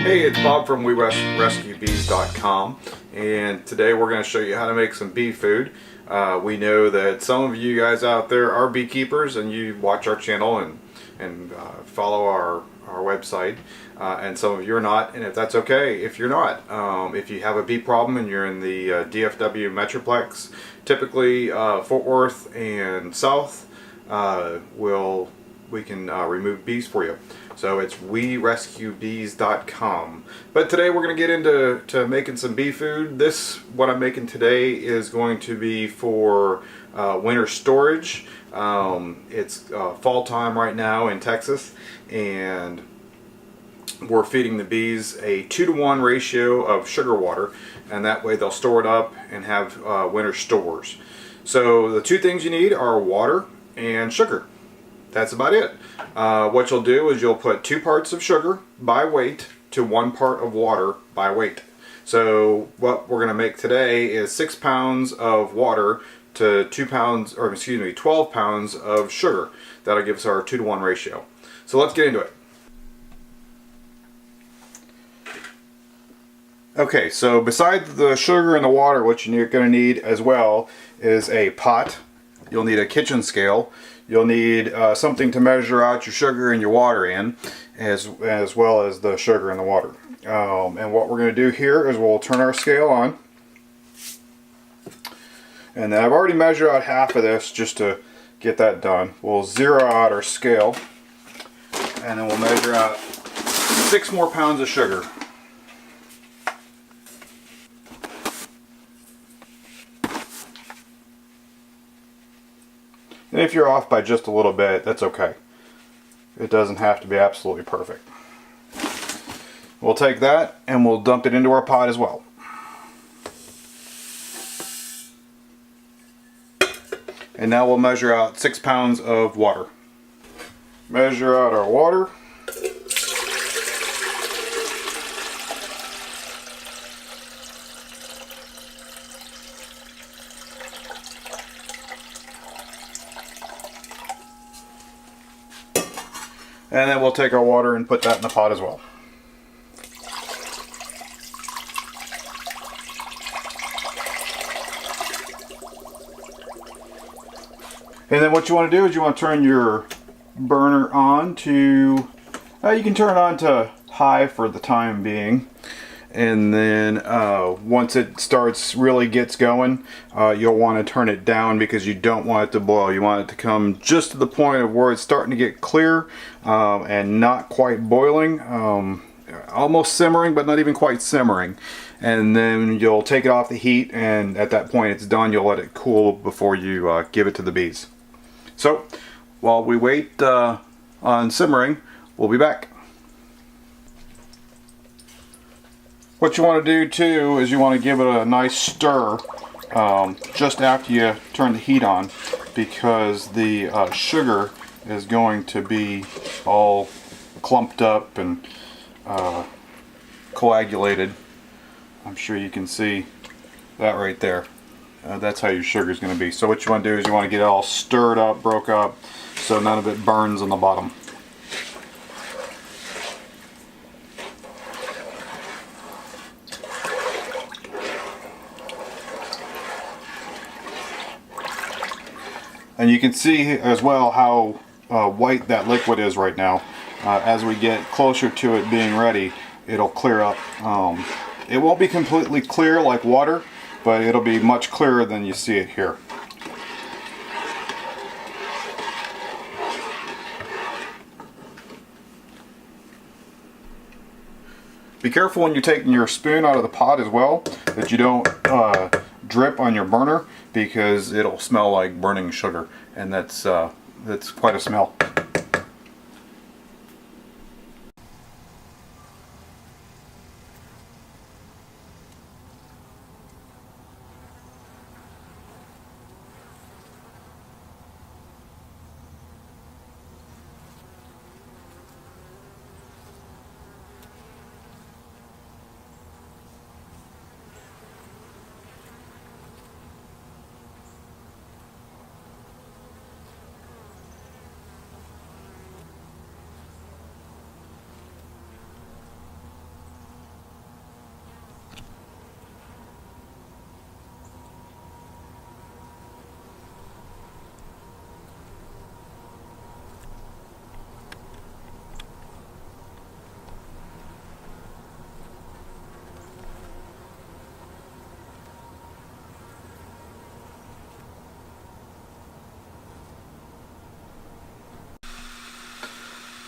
Hey, it's Bob from WeRescueBees.com, and today we're going to show you how to make some bee food. We know that some of you guys out there are beekeepers and you watch our channel and follow our website, and some of you are not, and if that's okay if you're not. If you have a bee problem and you're in the DFW Metroplex, typically Fort Worth and South, we can remove bees for you. So it's WeRescueBees.com. But today we're going to get into making some bee food. What I'm making today is going to be for winter storage. It's fall time right now in Texas, and we're feeding the bees a 2-to-1 ratio of sugar water, and that way they'll store it up and have winter stores. So the two things you need are water and sugar. That's about it. What you'll do is you'll put 2 parts of sugar by weight to 1 part of water by weight. So what we're going to make today is 6 pounds of water to 12 pounds of sugar. That'll give us our 2-to-1 ratio. So let's get into it. Okay, so besides the sugar and the water, what you're going to need as well is a pot. You'll need a kitchen scale. You'll need something to measure out your sugar and your water in, as well as the sugar and the water. And what we're going to do here is we'll turn our scale on. And then I've already measured out half of this just to get that done. We'll zero out our scale, and then we'll measure out 6 more pounds of sugar. And if you're off by just a little bit, that's okay. It doesn't have to be absolutely perfect. We'll take that and we'll dump it into our pot as well. And now we'll measure out 6 pounds of water. Measure out our water. And then we'll take our water and put that in the pot as well. And then what you want to do is you want to turn your burner on to, you can turn it on to high for the time being. And then once it gets going, you'll want to turn it down because you don't want it to boil. You want it to come just to the point of where it's starting to get clear and not quite boiling, almost simmering but not even quite simmering. And then you'll take it off the heat, and at that point it's done. You'll let it cool before you give it to the bees. So while we wait on simmering, we'll be back. What you want to do too is you want to give it a nice stir just after you turn the heat on, because the sugar is going to be all clumped up and coagulated. I'm sure you can see that right there. That's how your sugar is going to be. So what you want to do is you want to get it all stirred up, broke up, so none of it burns on the bottom. And you can see as well how white that liquid is right now. As we get closer to it being ready, it'll clear up. It won't be completely clear like water, but it'll be much clearer than you see it here. Be careful when you're taking your spoon out of the pot as well, that you don't drip on your burner, because it'll smell like burning sugar, and that's quite a smell.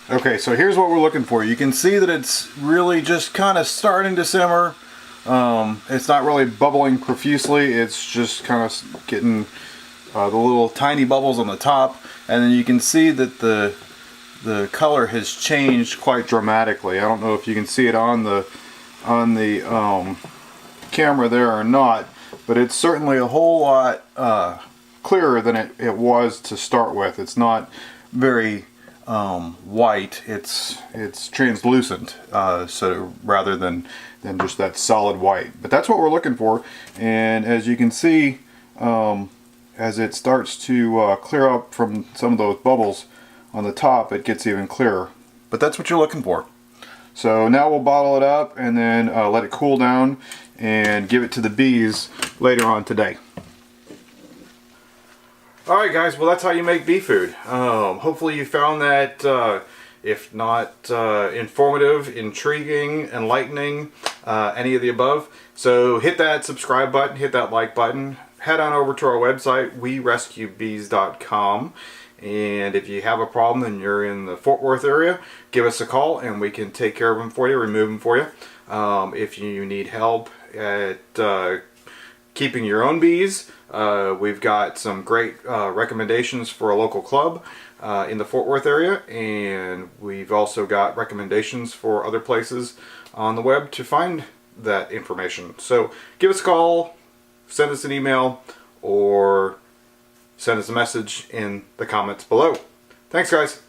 Okay, so here's what we're looking for. You can see that it's really just kind of starting to simmer. It's not really bubbling profusely. It's just kind of getting the little tiny bubbles on the top, and then you can see that the color has changed quite dramatically. I don't know if you can see it on the camera there or not, but it's certainly a whole lot clearer than it was to start with. It's not very white. It's translucent, so rather than just that solid white. But that's what we're looking for. And as you can see, as it starts to clear up from some of those bubbles on the top, it gets even clearer. But that's what you're looking for. So now we'll bottle it up and then let it cool down and give it to the bees later on today. Alright guys, well that's how you make bee food. Hopefully you found that, if not informative, intriguing, enlightening, any of the above. So hit that subscribe button, hit that like button, head on over to our website, werescuebees.com. And if you have a problem and you're in the Fort Worth area, give us a call and we can take care of them for you, remove them for you. If you need help at keeping your own bees, we've got some great recommendations for a local club in the Fort Worth area, and we've also got recommendations for other places on the web to find that information. So give us a call, send us an email, or send us a message in the comments below. Thanks guys.